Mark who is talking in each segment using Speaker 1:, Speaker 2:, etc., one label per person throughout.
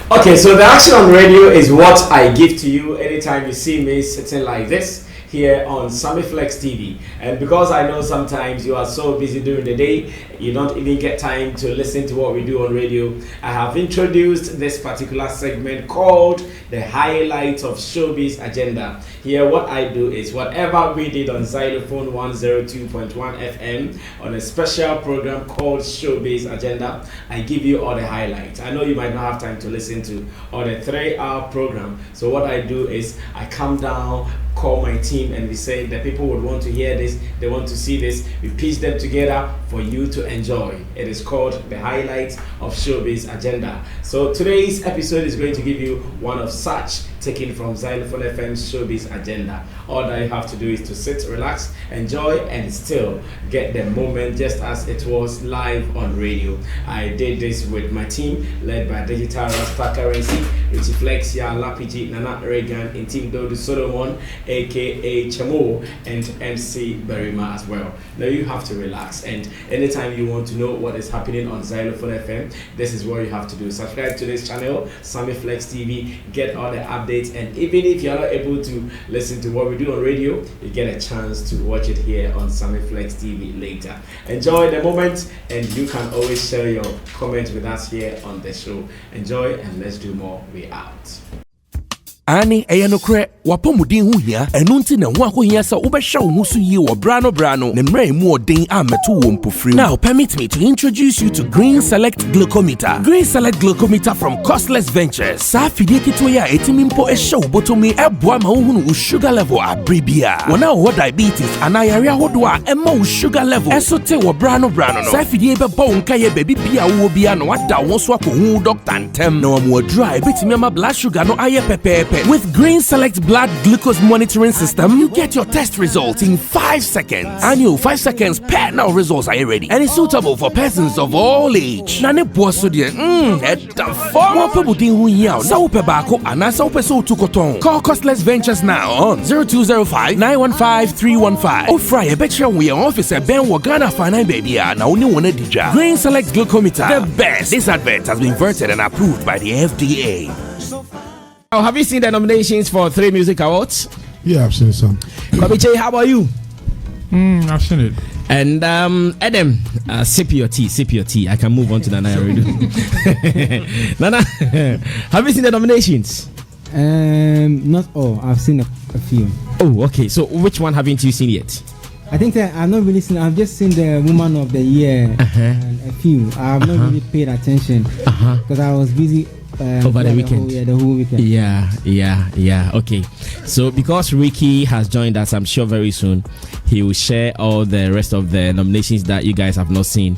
Speaker 1: Okay, so the action on radio is what I give to you anytime you see me sitting like this here on Sammy Flex TV. And because I know sometimes you are so busy during the day, you don't even get time to listen to what we do on radio, I have introduced this particular segment called the highlights of Showbiz Agenda. Here what I do is whatever we did on Xylophone 102.1 FM on a special program called Showbiz Agenda, I give you all the highlights. I know you might not have time to listen to all the 3-hour program, so what I do is I come down, call my team, and we say the people would want to hear this, they want to see this, we piece them together for you to enjoy. It is called the highlights of Showbiz Agenda. So today's episode is going to give you one of such, taken from Xylophone FM's Showbiz Agenda. All that you have to do is to sit, relax, enjoy, and still get the moment just as it was live on radio. I did this with my team led by Digital Rasta Currency, Richie Flex, Ya Lapiji, Nana Reagan, and Team Dodu Solomon, aka Chamo, and MC Berima as well. Now you have to relax, and anytime you want to know what is happening on Xylophone FM, this is what you have to do. Subscribe to this channel, Sammy Flex TV, get all the updates, and even if you are not able to listen to what we do on radio, you get a chance to watch it here on Sammy Flex TV later. Enjoy the moment, and you can always share your comments with us here on the show. Enjoy, and let's do more. We out.
Speaker 2: Ani eyanokre wapomudin hu hia enunti ne ho ahohia sa obehwe wo husu yi wo brano ne mra mu odin ameto wo mpofri. Now permit me to introduce you to Green Select Glucometer. Green Select Glucometer from Costless Ventures. Sa fidie kito ya etimimpo ehwe botomi eboa ma wo sugar level abribia. Wona wo diabetes anayare ahodo a emma wo sugar level esote wo brano no. Sa fidie be bo nka ye baby bia wo bia no wada wo so akohu doctor ntem na wo dry betimi ama blood sugar no aye pepepe. With Green Select Blood Glucose Monitoring System, you get your test results in 5 seconds. And you 5 seconds pair now results are ready. And it's suitable for persons of all age. Nane boso die, Call Costless Ventures now on 0205-915-315. Or fry a better we officer Ben Wagana Fana Baby na only one dija. Green Select Glucometer, the best. This advert has been vetted and approved by the FDA.
Speaker 1: Oh, have you seen the nominations for 3Music Awards?
Speaker 3: Yeah, I've seen some.
Speaker 1: Kobiche, how about you?
Speaker 3: I've seen it.
Speaker 1: And Adam, sip your tea. I can move on to Nana already. Nana, have you seen the nominations?
Speaker 4: Not all. I've seen a few.
Speaker 1: Oh, okay. So which one haven't you seen yet?
Speaker 4: I think that I've not really seen. I've just seen the Woman of the Year. And a few. I've not really paid attention because I was busy.
Speaker 1: Over the weekend.
Speaker 4: The whole weekend.
Speaker 1: Yeah. Okay. So because Ricky has joined us, I'm sure very soon he will share all the rest of the nominations that you guys have not seen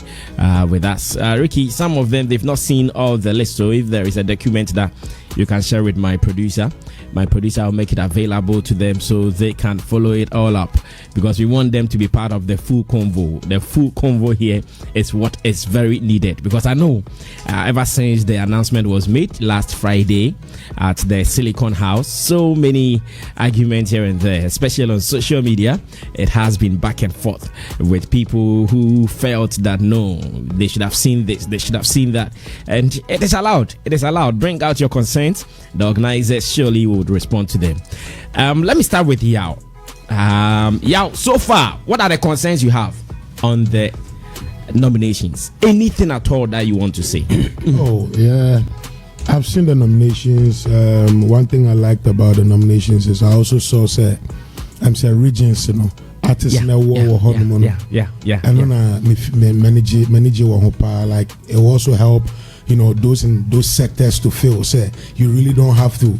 Speaker 1: with us. Ricky, some of them they've not seen all the list. So if there is a document that you can share with my producer will make it available to them so they can follow it all up, because we want them to be part of the full convo. The full convo here is what is very needed, because I know ever since the announcement was made last Friday at the Silicon House, so many arguments here and there, especially on social media. It has been back and forth with people who felt that no, they should have seen this, they should have seen that, and it is allowed. Bring out your concerns. The organizers surely would respond to them. Let me start with Yao. Yao, so far, what are the concerns you have on the nominations? Anything at all that you want to say?
Speaker 3: Oh, yeah. I've seen the nominations. One thing I liked about the nominations is I also saw, I'm saying regions, artists in the world. And when I manage like it will also help, those in those sectors to feel you really don't have to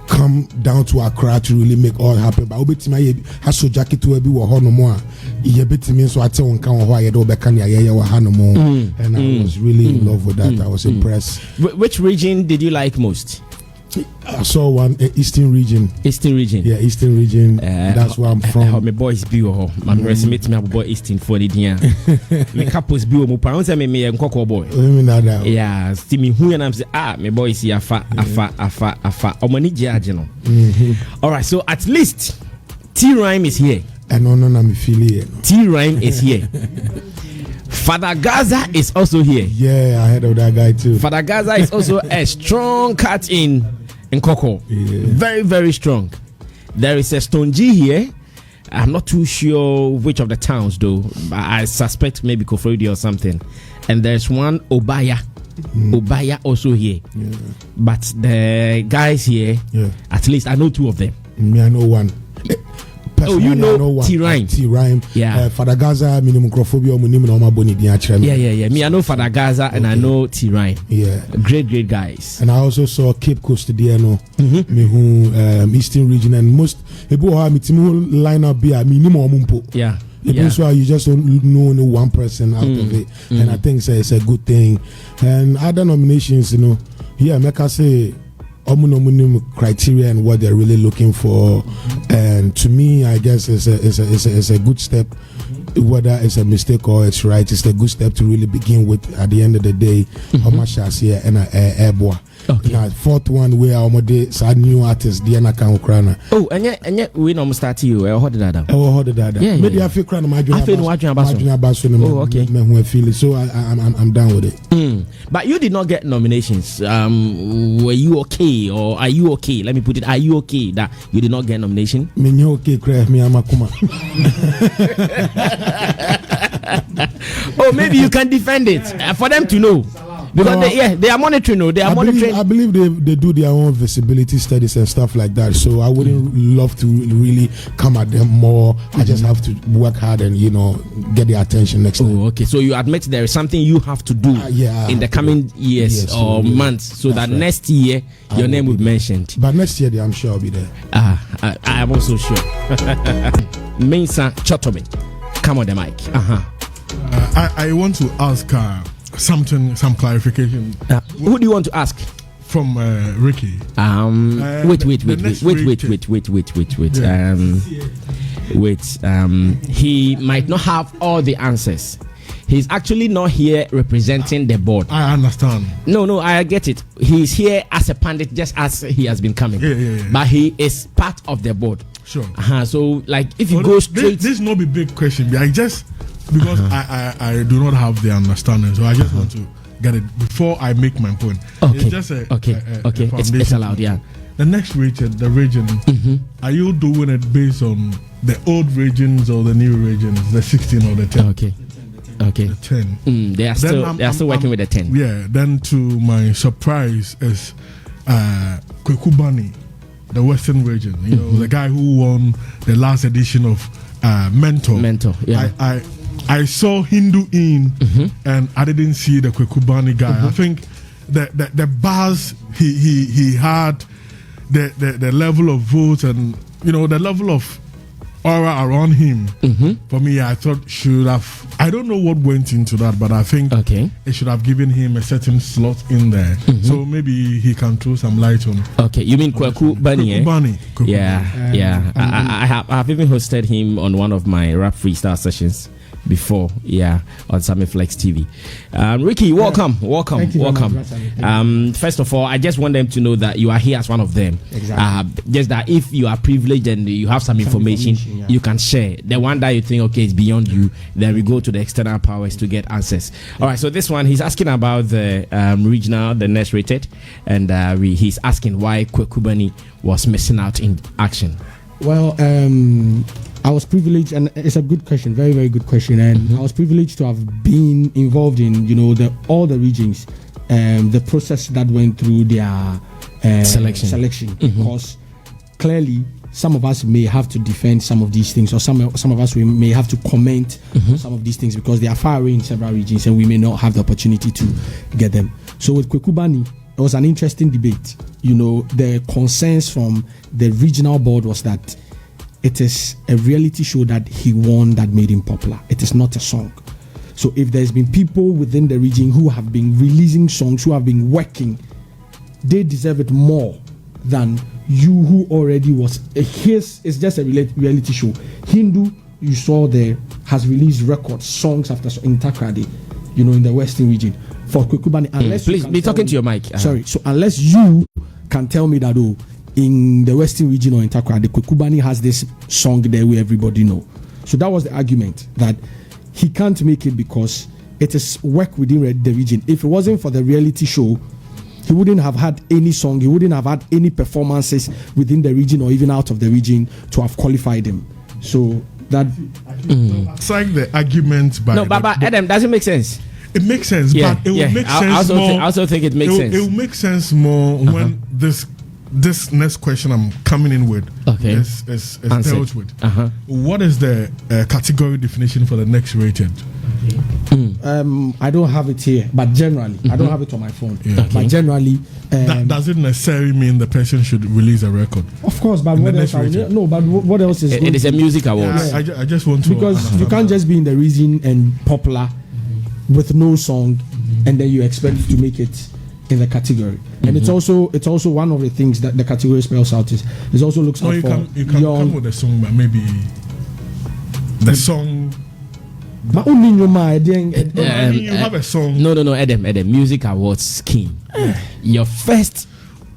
Speaker 3: come down to Accra to really make all happen. But obetimi has so jacket to be wo no more. Ye betimi so ate won kan ho ayedo be kan ye wo ha no more. And I was really in love with that. I was impressed.
Speaker 1: Which region did you like most?
Speaker 3: I saw one Eastern region. Yeah, Eastern region. That's where I'm from.
Speaker 1: My boys be my resume me boy Eastern for the dia. Me couples be mo pa say me nkoko boy. Yeah, see me who and I'm say my boys here afa. Omani jage no. All right, so at least T Rhyme is here.
Speaker 3: No, me feel it.
Speaker 1: T Rhyme is here.
Speaker 2: Father Gaza is also here.
Speaker 3: Yeah, I heard of that guy too.
Speaker 2: Father Gaza is also a strong cat in Koko.
Speaker 3: Yeah.
Speaker 2: Very, very strong. There is a Stonji here. I'm not too sure which of the towns though. I suspect maybe Kofrodi or something. And there's one Obaya. Obaya also here.
Speaker 3: Yeah.
Speaker 2: But the guys here, at least I know two of them.
Speaker 3: Me, I know one.
Speaker 2: Oh, you know T-Rhyme.
Speaker 3: T-Rhyme.
Speaker 2: Yeah.
Speaker 3: Father Gaza, minimum microphobia, minimum boni
Speaker 2: Yeah. Me, I know Father Gaza and I know T-Rhyme.
Speaker 3: Yeah.
Speaker 2: Great guys.
Speaker 3: And I also saw Cape Coast there, me who Eastern region and most people have me line up here minimum mumpo.
Speaker 2: Yeah.
Speaker 3: So you just don't know only one person out of it, and I think it's a good thing. And other nominations, here Mecca say criteria and what they're really looking for, and to me, I guess it's a good step. Whether it's a mistake or it's right, it's a good step to really begin with. At the end of the day, how much I see and airboy.
Speaker 2: Okay.
Speaker 3: Now, fourth one where I'm a new artist, Diana Kanokrana.
Speaker 2: Oh, and yet we don't start you. I heard that.
Speaker 3: Yeah. Maybe I feel crying. I
Speaker 2: feel watching about.
Speaker 3: Oh, okay. So I'm down with it.
Speaker 2: But you did not get nominations. Were you okay, or are you okay? Let me put it. Are you okay that you did not get nomination?
Speaker 3: Me okay, craft me amakuma.
Speaker 2: Oh, maybe you can defend it for them to know. Because they are monitoring.
Speaker 3: I believe they do their own visibility studies and stuff like that. So I wouldn't love to really come at them more. I just have to work hard and get their attention next time.
Speaker 2: Oh, okay. So you admit there is something you have to do in the coming years or months, so that next year your name will be mentioned.
Speaker 3: But next year, I'm sure I'll be there.
Speaker 2: I am also sure. Mensa Chotomi, come on the mic.
Speaker 5: I want to ask some clarification.
Speaker 2: Who do you want to ask?
Speaker 5: From Ricky.
Speaker 2: Wait. He might not have all the answers. He's actually not here representing the board.
Speaker 5: I understand.
Speaker 2: No, I get it. He's here as a pundit, just as he has been coming.
Speaker 5: Yeah.
Speaker 2: But he is part of the board.
Speaker 5: Sure.
Speaker 2: So, like, if you go straight,
Speaker 5: this not be big question. I just because I do not have the understanding, so I just want to get it before I make my point.
Speaker 2: Okay.
Speaker 5: It's just
Speaker 2: okay. It's allowed. Yeah.
Speaker 5: The next region, are you doing it based on the old regions or the new regions, the 16 or the 10?
Speaker 2: Okay.
Speaker 5: The 10.
Speaker 2: They are still working with the 10.
Speaker 5: Yeah. Then to my surprise is Kwekubani, the Western region. The guy who won the last edition of Mentor. Yeah. I saw Hindu in, and I didn't see the Kwekubani guy. I think the buzz he had, the level of votes, and the level of aura around him. For me, I thought should have. I don't know what went into that, but I think it should have given him a certain slot in there. So maybe he can throw some light on. Okay,
Speaker 2: you mean Kwekubani?
Speaker 5: Kwekubani.
Speaker 2: Yeah. I have even hosted him on one of my rap freestyle sessions before, on Sammy Flex TV. Ricky, welcome. First of all, I just want them to know that you are here as one of them.
Speaker 4: Exactly.
Speaker 2: Just that if you are privileged and you have some information, you can share. The one that you think, okay, is beyond you, then we go to the external powers to get answers. All right, so this one, he's asking about the regional, the next rated, and he's asking why Kwekubani was missing out in action.
Speaker 4: Well, I was privileged, and it's a good question, very, very good question. And I was privileged to have been involved in, all the regions, the process that went through their selection. Because clearly, some of us may have to defend some of these things, or some of us we may have to comment on some of these things because they are far away in several regions, and we may not have the opportunity to get them. So with Kwekubani, it was an interesting debate. The consensus from the regional board was that it is a reality show that he won that made him popular. It is not a song. So if there's been people within the region who have been releasing songs, who have been working, they deserve it more than you who already was. It's just a reality show. Hindu, you saw there, has released records, songs after in Takrady, in the Western region. For Kwekubani, unless
Speaker 2: please be talking to your mic.
Speaker 4: Sorry. So unless you can tell me that, in the Western region or in Takrady, Kwekubani has this song there where everybody know. So that was the argument, that he can't make it because it is work within the region. If it wasn't for the reality show, he wouldn't have had any song, he wouldn't have had any performances within the region or even out of the region to have qualified him. So that
Speaker 5: it's like the argument by
Speaker 1: Adam, does it make sense?
Speaker 5: It makes sense, but it will make sense more.
Speaker 1: I also think it makes sense.
Speaker 5: It will make sense more when this next question I'm coming in with is dealt with. What is the category definition for the next rated?
Speaker 4: I don't have it here, but generally, I don't have it on my phone. But generally,
Speaker 5: that doesn't necessarily mean the person should release a record.
Speaker 4: Of course, but what else? But what else is?
Speaker 1: It is a music award.
Speaker 5: I just want to,
Speaker 4: because you can't just be in the region and popular with no song, and then you expect to make it in the category. And it's also one of the things that the category spells out is it also looks out for
Speaker 5: you can come with a song, but maybe the song.
Speaker 4: But only in your mind,
Speaker 5: you have a song.
Speaker 1: No, Adam, Music Awards scheme. Your first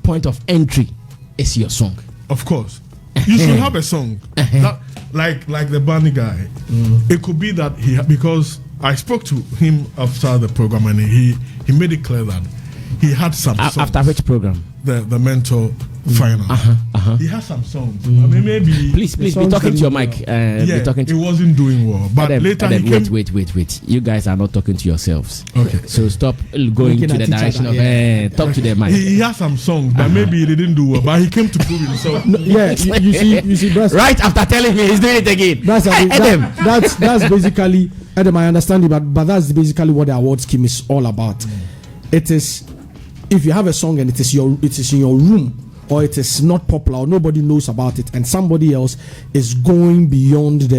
Speaker 1: point of entry is your song.
Speaker 5: Of course, you should have a song. That, like the Barney guy. It could be that because I spoke to him after the program and he made it clear that he had some songs.
Speaker 1: After which program?
Speaker 5: The mentor final. He has some songs. I mean, maybe.
Speaker 1: Please be talking to your mic.
Speaker 5: It wasn't doing well. But
Speaker 1: Adam,
Speaker 5: later
Speaker 1: Adam,
Speaker 5: he came.
Speaker 1: Wait. You guys are not talking to yourselves.
Speaker 5: Okay.
Speaker 1: So stop going to the direction of talk to the mic.
Speaker 5: He has some songs, but maybe he didn't do well. But he came to prove himself.
Speaker 4: You see,
Speaker 1: right after telling me he's doing it again.
Speaker 4: That's basically Adam. I understand it, but that's basically what the award scheme is all about. It is, if you have a song and it is in your room, or it is not popular, or nobody knows about it, and somebody else is going beyond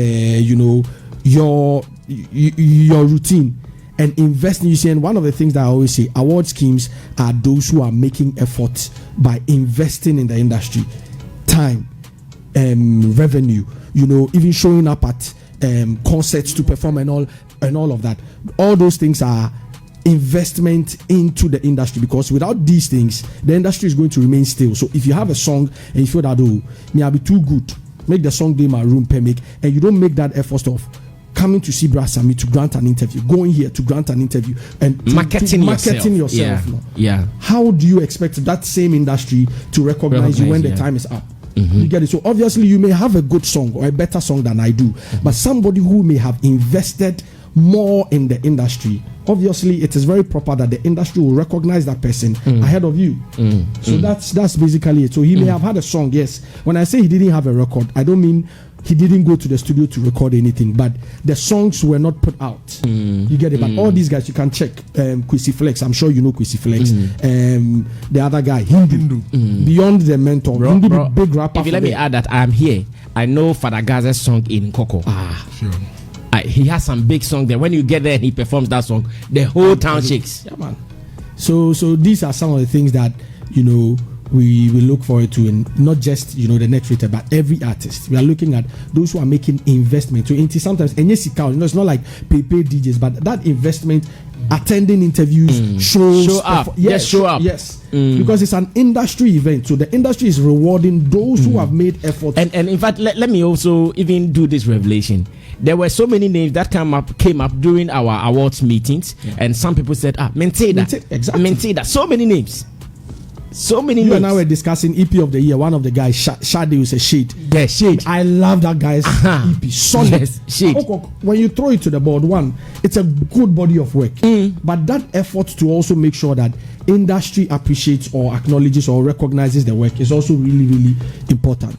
Speaker 4: your routine and investing. You see, and one of the things that I always say, award schemes are those who are making efforts by investing in the industry, time, revenue. Even showing up at concerts to perform and all of that. All those things are investment into the industry, because without these things the industry is going to remain still. So if you have a song and you feel that I'll be too good, make the song in my room permit, and you don't make that effort of coming to see Sammy to grant an interview, going here to grant an interview, and
Speaker 1: marketing yourself.
Speaker 4: How do you expect that same industry to recognize you when the time is up? You get it? So obviously you may have a good song or a better song than I do, but somebody who may have invested more in the industry, obviously it is very proper that the industry will recognize that person ahead of you. So that's basically it. So he may have had a song, yes. When I say he didn't have a record, I don't mean he didn't go to the studio to record anything, but the songs were not put out. You get it? But all these guys, you can check. Kwesi Flex, I'm sure you know Kwesi Flex. The other guy, Hindu. Beyond the mentor, Hindu, the big rapper.
Speaker 1: If you let me add that I'm here, I know Father Gaza's song in Coco.
Speaker 5: Sure.
Speaker 1: He has some big song there. When you get there and he performs that song, the whole town shakes.
Speaker 4: Yeah, man. So these are some of the things that we will look forward to, and not just the next rater, but every artist. We are looking at those who are making investment. So sometimes it's not like pay DJs, but that investment, attending interviews, show up. Show up. Yes. Because it's an industry event, so the industry is rewarding those who have made efforts.
Speaker 1: And in fact, let me also even do this revelation. There were so many names that came up during our awards meetings, and some people said, Menteda.
Speaker 4: Exactly.
Speaker 1: Menteda. So many names.
Speaker 4: You and I were discussing EP of the year. One of the guys, Shatta, was a Shade.
Speaker 1: Yeah, Shade.
Speaker 4: I love that guy's EP. Solid.
Speaker 1: Yes, Shade.
Speaker 4: When you throw it to the board, it's a good body of work. But that effort to also make sure that industry appreciates or acknowledges or recognizes the work is also really, really important.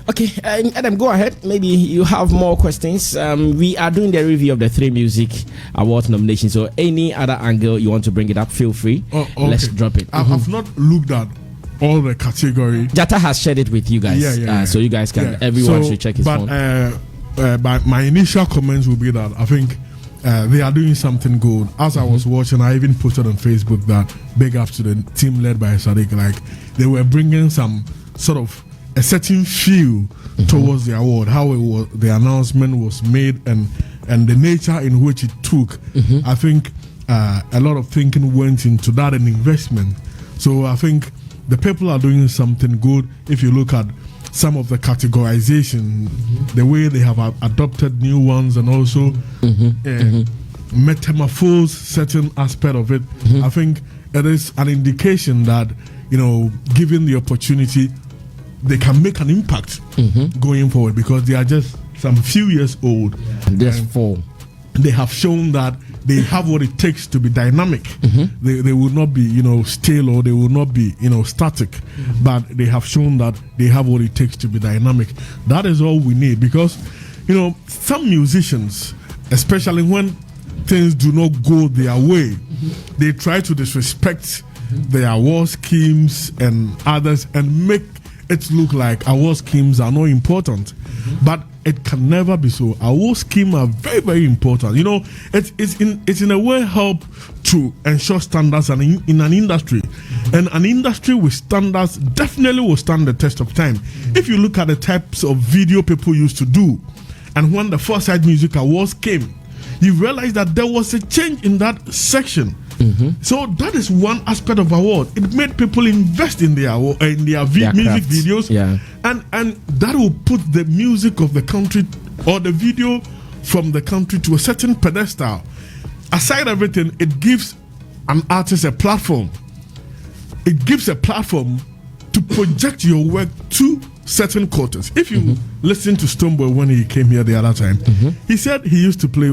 Speaker 1: Okay, Adam, go ahead. Maybe you have more questions. We are doing the review of the 3Music Awards nominations. So any other angle you want to bring it up, feel free. Okay. Let's drop it.
Speaker 5: I've not looked at all the category.
Speaker 1: Shatta has shared it with you guys. Yeah. So you guys can, everyone should check his phone.
Speaker 5: But my initial comments will be that I think they are doing something good. As I was watching, I even posted on Facebook that big up to the team led by Sadiq. Like, they were bringing some sort of a certain feel towards the award, how it was, the announcement was made, and the nature in which it took. I think a lot of thinking went into that and investment. So I think the people are doing something good. If you look at some of the categorization, the way they have adopted new ones, and also metamorphose certain aspect of it, I think it is an indication that, given the opportunity, they can make an impact going forward, because they are just some few years old.
Speaker 2: Just 4.
Speaker 5: They have shown that they have what it takes to be dynamic. They will not be, stale, or they will not be, static. But they have shown that they have what it takes to be dynamic. That is all we need, because, some musicians, especially when things do not go their way, they try to disrespect the award schemes and others and make it look like award schemes are not important. But it can never be so. Award schemes are very, very important. It's in a way help to ensure standards in an industry. And an industry with standards definitely will stand the test of time. If you look at the types of video people used to do, and when the 4Side Music Awards came, you realize that there was a change in that section. So that is one aspect of award. It made people invest in their music videos, and that will put the music of the country or the video from the country to a certain pedestal. Aside everything, it gives an artist a platform. It gives a platform to project your work to certain quarters. If you listen to Stoneboy when he came here the other time, he said he used to play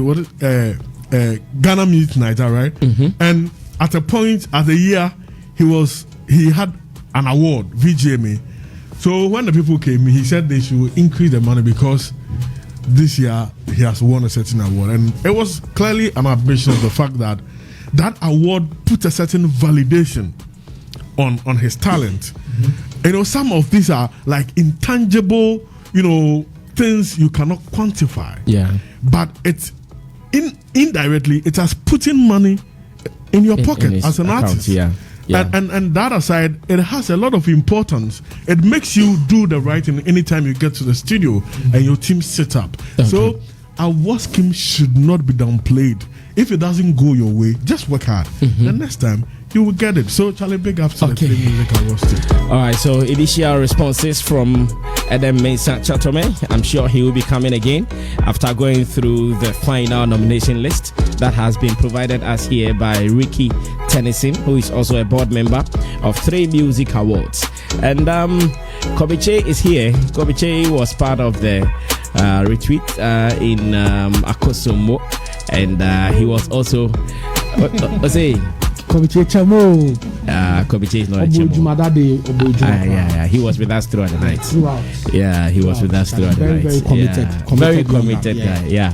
Speaker 5: Ghana Music Night, right? And at a point, at a year, he had an award, VGMA. So when the people came, he said they should increase the money because this year he has won a certain award. And it was clearly an admission of the fact that that award put a certain validation on his talent. Some of these are like intangible, things you cannot quantify. But it's indirectly, it has put in money in your pocket as an artist. And that aside, it has a lot of importance. It makes you do the right thing anytime you get to the studio and your team set up. So award scheme should not be downplayed. If it doesn't go your way, just work hard. The next time you will get it. So Charlie, big ups to the 3Music Awards team.
Speaker 2: All right, so initial responses from Adam Mensah Chatome. I'm sure he will be coming again after going through the final nomination list that has been provided us here by Ricky Tennyson, who is also a board member of 3Music Awards. And Kobiche is here. Kobiche was part of the retreat in Akosomo, and he was also what's it?
Speaker 4: Kobiche Chamo.
Speaker 2: Kobiche is not a Chamo. He was with us throughout the night. Yeah, he was with us throughout the night.
Speaker 4: Very committed.
Speaker 2: Very committed guy.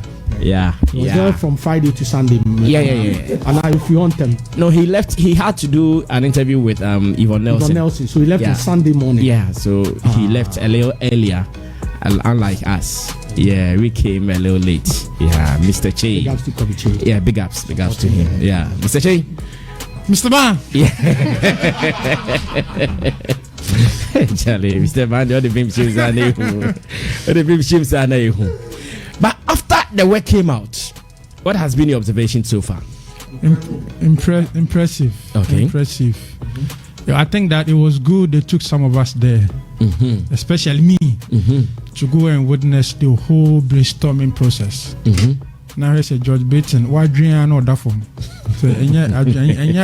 Speaker 2: He was
Speaker 4: there from Friday to Sunday. And if you want them.
Speaker 2: No, he left. He had to do an interview with Yvonne Nelson.
Speaker 4: So he left on Sunday morning.
Speaker 2: Yeah, so he left a little earlier, unlike us. Yeah, we came a little late. Yeah, Mr. Che.
Speaker 4: Big ups to Kobiche.
Speaker 2: Yeah, big ups to him. Yeah, Mr. Che.
Speaker 6: Mr. Man.
Speaker 2: Yeah. Charlie, Mr. Man, all the big chips are new. But after the work came out, what has been your observation so far?
Speaker 6: Impressive.
Speaker 2: Okay.
Speaker 6: Impressive. Yeah, I think that it was good they took some of us there, especially me, to go and witness the whole brainstorming process. Now here's a George Baton. Why dream and all that from? So enya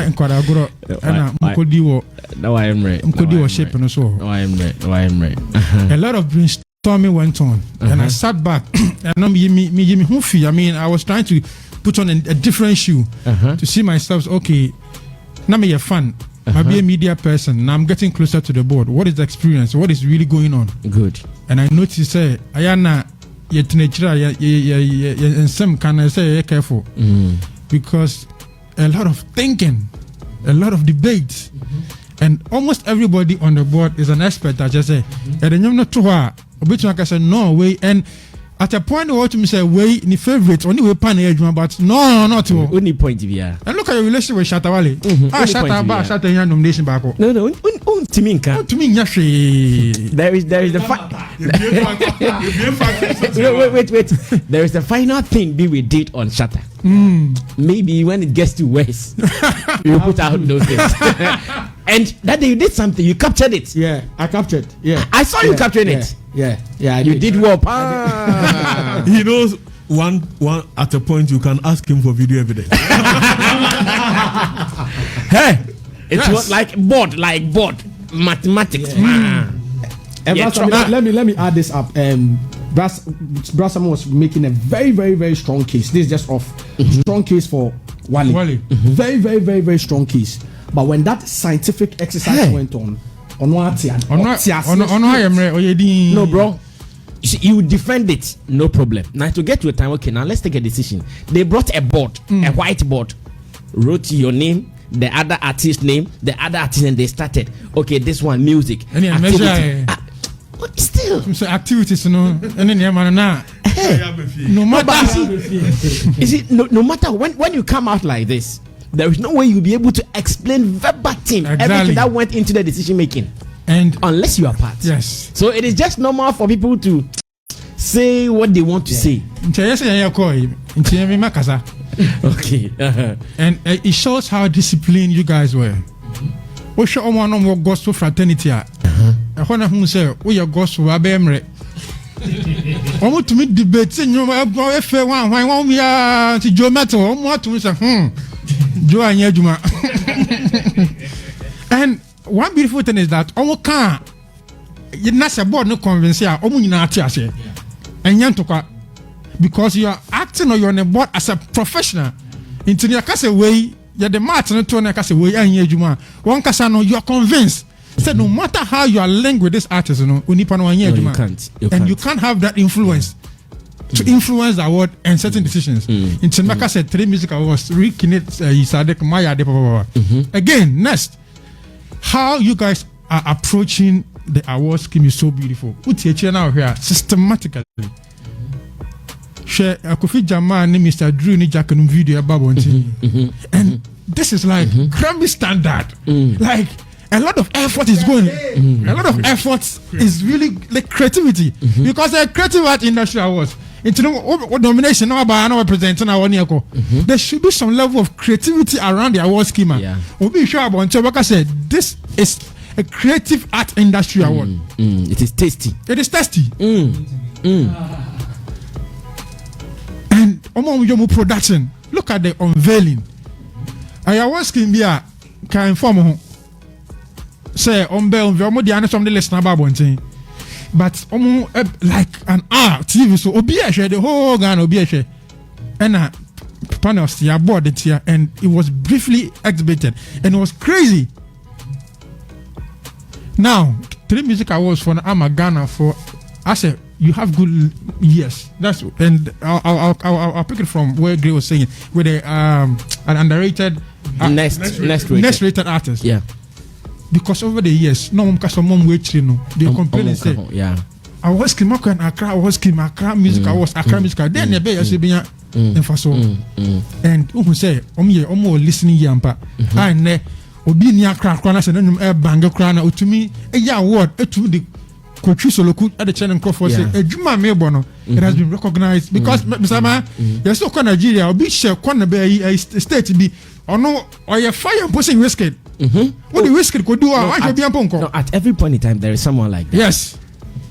Speaker 6: nkwadagoro ana mkodiwo.
Speaker 2: No, I am right.
Speaker 6: Mkodiwo shape and so.
Speaker 2: No, I am right.
Speaker 6: A lot of brainstorming went on, and I sat back and I mean, I was trying to put on a different shoe to see myself. Okay, now me a fan. I be a media person. Now I'm getting closer to the board. What is the experience? What is really going on?
Speaker 2: Good.
Speaker 6: And I noticed, Ayana. And some can I say careful because a lot of thinking, a lot of debates, and almost everybody on the board is an expert. I just say, no way. And at a point, what you say, way in the favorite, only way pan but no, not
Speaker 2: only point of view.
Speaker 6: And look at your relationship with Shatta Wale. Shatta nomination back.
Speaker 2: No, to me, there is the wait. There is the final thing we did on Shatta. Maybe when it gets to West, you put out those things. And that day you did something, you captured it.
Speaker 4: Yeah, I captured. Yeah,
Speaker 2: I saw you capturing it.
Speaker 4: Yeah.
Speaker 2: You did well.
Speaker 5: He knows one at a point you can ask him for video evidence.
Speaker 2: Hey, it was like board mathematics.
Speaker 4: Let me add this up. Brasam was making a very, very, very strong case. This is just off. Strong case for Wale. Very, very, very, very strong case. But when that scientific exercise went on no,
Speaker 2: bro. You defend it, no problem. Now to get to a time, okay, now let's take a decision. They brought a board, a white board, wrote your name, the other artist name, the other artist, and they started. Okay, this one music. Activity. Still,
Speaker 6: so activities, no, and then no
Speaker 2: matter when you come out like this, there is no way you'll be able to explain verbatim everything that went into the decision making.
Speaker 6: And
Speaker 2: unless you are part,
Speaker 6: yes.
Speaker 2: So it is just normal for people to say what they want to say.
Speaker 6: Okay. And it shows how disciplined you guys were. We show one gospel fraternity. When I say we are gospel, I be emre. I want to meet debates. You know, if one we are to Joe Metal, I want to say, Joe and Yajuma. And one beautiful thing is that omo can you not say board no convince ya omo nyina ati ase enyantoka because you are acting or you're on a board as a professional into your case way you the mat no to na case way anya adwuma one kasa no you are convinced say no matter how you are linked with this artist no unipa no anya adwuma and you can't have that influence to influence the award and certain decisions. Into Maka said 3Music Awards, Rikinit Isadek Maya de again, next, how you guys are approaching the award scheme is so beautiful. Uti now here systematically. Share Kofi Jama and Mr. Drew ni Jackanum video about and this is like Grammy standard. Like a lot of effort is going. A lot of effort is really like creativity because the creative art industry awards. Into nomination now by another presenting our there should be some level of creativity around the award schema. We'll be sure about Chewbacca said this is a creative art industry award.
Speaker 2: It is tasty.
Speaker 6: It is tasty. And Omo production. Look at the unveiling. I award scheme here can inform say Omo the answer from the listener about one thing. But like an hour TV so obieshe the whole Ghana obieshe and panels here board it here and it was briefly exhibited and it was crazy. Now 3Music Awards for Ghana for I said you have good years. That's and I'll pick it from where Gray was saying with an underrated
Speaker 2: next
Speaker 6: rated artist.
Speaker 2: Yeah.
Speaker 6: Because over the years, no one can mom wait, you know. They complain and say, I was Kimako and Accra, Accra Music Awards, Accra Music. Then they be being in Faso. And who say, Omo listening yampa. I ne obi ni Accra, Kwana, and Banga Krana, to me, a ya word, to the Kochusolo at the channel Crawford say, a Juma Mebono. It has been recognized because Misama, you're so Nigeria, or be share Kwana be a state to be, or no, or your fire pushing risk it. What the risk could do?
Speaker 2: No, at every point in time, there is someone like that.
Speaker 6: Yes.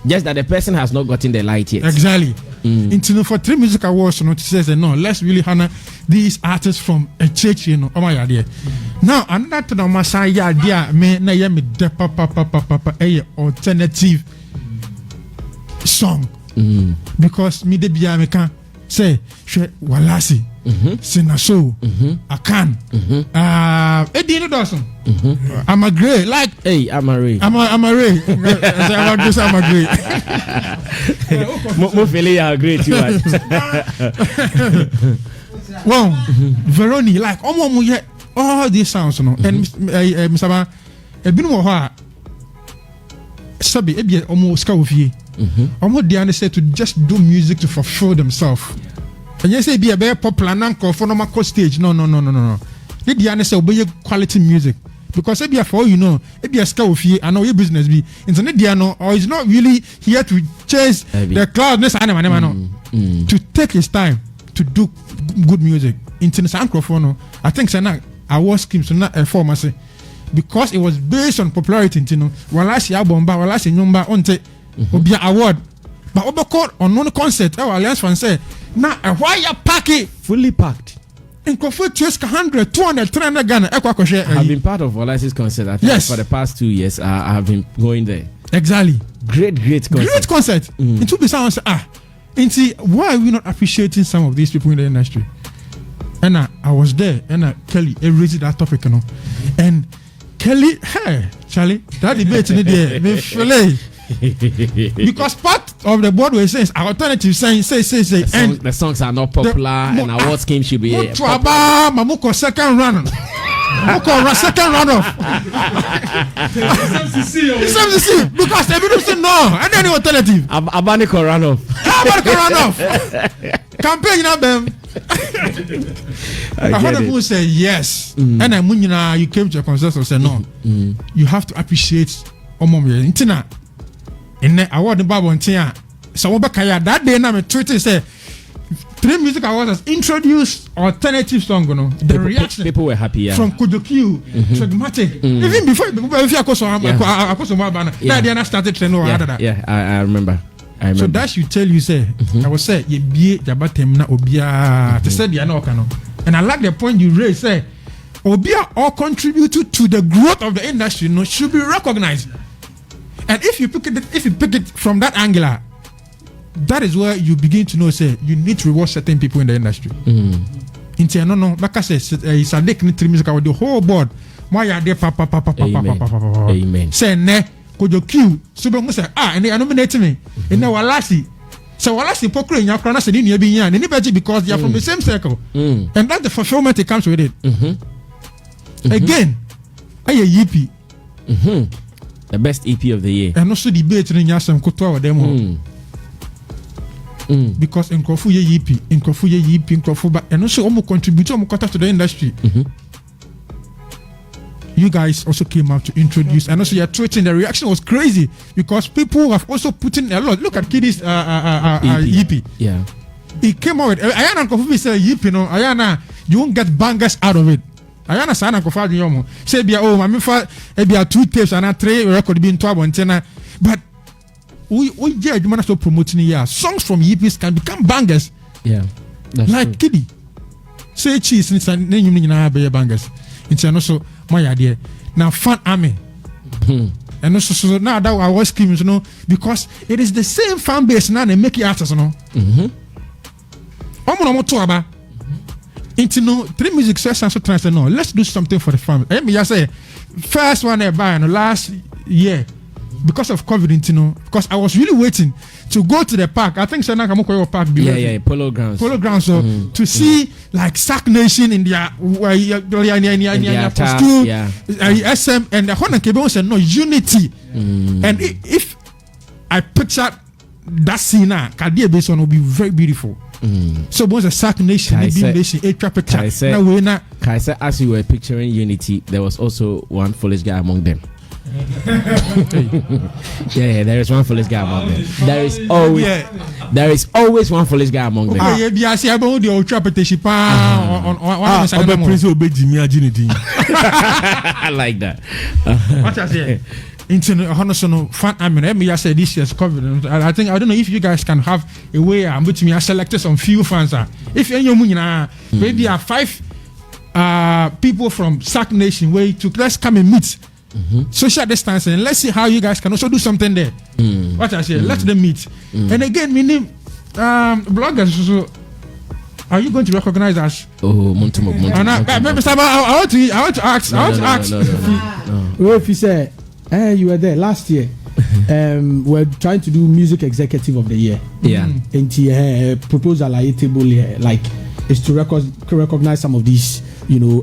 Speaker 2: Just that the person has not gotten the light yet.
Speaker 6: Exactly. Into for 3Music Awards, it says no, let's really honor these artists from a church, you know. Oh my idea. Now, another to the Messiah idea, me na yemi de papa a alternative song. Because me de biya me can say Walasi. Sinaso, Akan, Eddie Dawson. I'm a gray, like
Speaker 2: hey, I'm a ray.
Speaker 6: I'm a ray. I'm a gray.
Speaker 2: Mo feel you are great too.
Speaker 6: Wow, Veroni, like all these sounds, you know. And Mr. Ba, a bit more Sabi, Ebi almost Skawfi. Almost they understand to just do music to fulfill themselves. And you say be a very popular nanko for normal stage. No. They the say obey quality music. Because if you for you know, if you scale with you, I know your business be internet diano or is not really here to chase the cloudness to take his time to do good music. Internet microphone. I think I was scheme so not a pharmacy. Because it was based on popularity, you know. While I see album, while I see number on take be award. But Obakor on no concert, our Alliance fan say Now, why you pack it?
Speaker 4: Fully packed.
Speaker 6: In Kofu, 100, 200, 300 Ghana.
Speaker 2: I've been part of Wale's concert. I think for the past 2 years, I have been going there.
Speaker 6: Exactly.
Speaker 2: Great concert.
Speaker 6: Great concert. It will be someone say, and see, why are we not appreciating some of these people in the industry? And I was there, and Kelly raised that topic, you know. And Kelly, hey, Charlie, that debate in there, because part of the board was saying alternative say
Speaker 2: and the songs are not popular and awards scheme should be
Speaker 6: Mamuko second run second run off because they don't say no and any alternative
Speaker 2: Abaniko run off
Speaker 6: campaign you know them I heard people say yes and then you came to a consensus say no you have to appreciate Omomye Intina in the award the Bible and Tia. So that day now me tweeted say 3Music Awards has introduced alternative song, you know. The reaction
Speaker 2: people were happy
Speaker 6: from Kudokiu, Tragmatic. Even before if you started to know
Speaker 2: I remember.
Speaker 6: So that should tell you say I was say ye be jabatem na obia to say they no kano. And I like the point you raised say obia all contributed to the growth of the industry, you know, should be recognized. And if you pick it from that angle, that is where you begin to know say you need to reward certain people in the industry. No, like I said, it's a dick 3Music with the whole board. Why are they
Speaker 2: Amen.
Speaker 6: Say ne kojo Q so be say and they nominate me. And now Walasi. So Walasi pokro in your corner say ni be yan. Anybody because they are from the same circle. And that's the fulfillment that comes with it. Again, EP.
Speaker 2: The best EP of the year.
Speaker 6: And also debate in Yasam Kotoa demo. Because in Kofu ye EP, in Kofu, but and also almost contribute to the industry. You guys also came out to introduce, and also your tweeting. The reaction was crazy because people have also put in a lot. Look at Kiddy's EP.
Speaker 2: Yeah,
Speaker 6: he came out with Ayana Kofu said EP, you know, Ayana, you won't get bangers out of it. Ayana sana ko fa yomo say bia mama fa e bia 2 tapes and 3 record be into abontina but we get adwuma so promoting here songs from EPs can become bangers.
Speaker 2: Yeah, that's
Speaker 6: like
Speaker 2: true.
Speaker 6: Kiddy say cheese ni san nyum ni na be bangers into no so my idea now fan army and also so now that I was screaming, you know, because it is the same fan base now they make it artists, you know. Omo to aba into no 3Music says and so trans no let's do something for the family. Me just say first one I buy last year because of COVID into no because I was really waiting to go to the park. I think Sana Kamoko Park
Speaker 2: Polo Grounds
Speaker 6: so to see like Sack Nation in their costume SM and the Honda Kebo said no unity and if I picture that scene now Kadia Basin will be very beautiful. So once a Sack Nation, Nation, a trap
Speaker 2: now as you were picturing unity, there was also one foolish guy among them. There is one foolish guy among them. There is always one foolish guy among them.
Speaker 6: I see about the old trap
Speaker 2: I like that.
Speaker 6: What I say? International fan. I mean, I said this year's COVID. I think I don't know if you guys can have a way. I'm with me. I selected some few fans. If you're maybe 5 people from Sack Nation way to let's come and meet. Social distancing. Let's see how you guys can also do something there. What I say, let them meet. And again, meaning bloggers. So, are you going to recognize us?
Speaker 2: Oh, Montumo.
Speaker 6: I want to ask.
Speaker 4: Well, if you say. You were there last year. We're trying to do music executive of the year.
Speaker 2: Yeah.
Speaker 4: And the proposal at table here, like, is to recognize some of these, you know,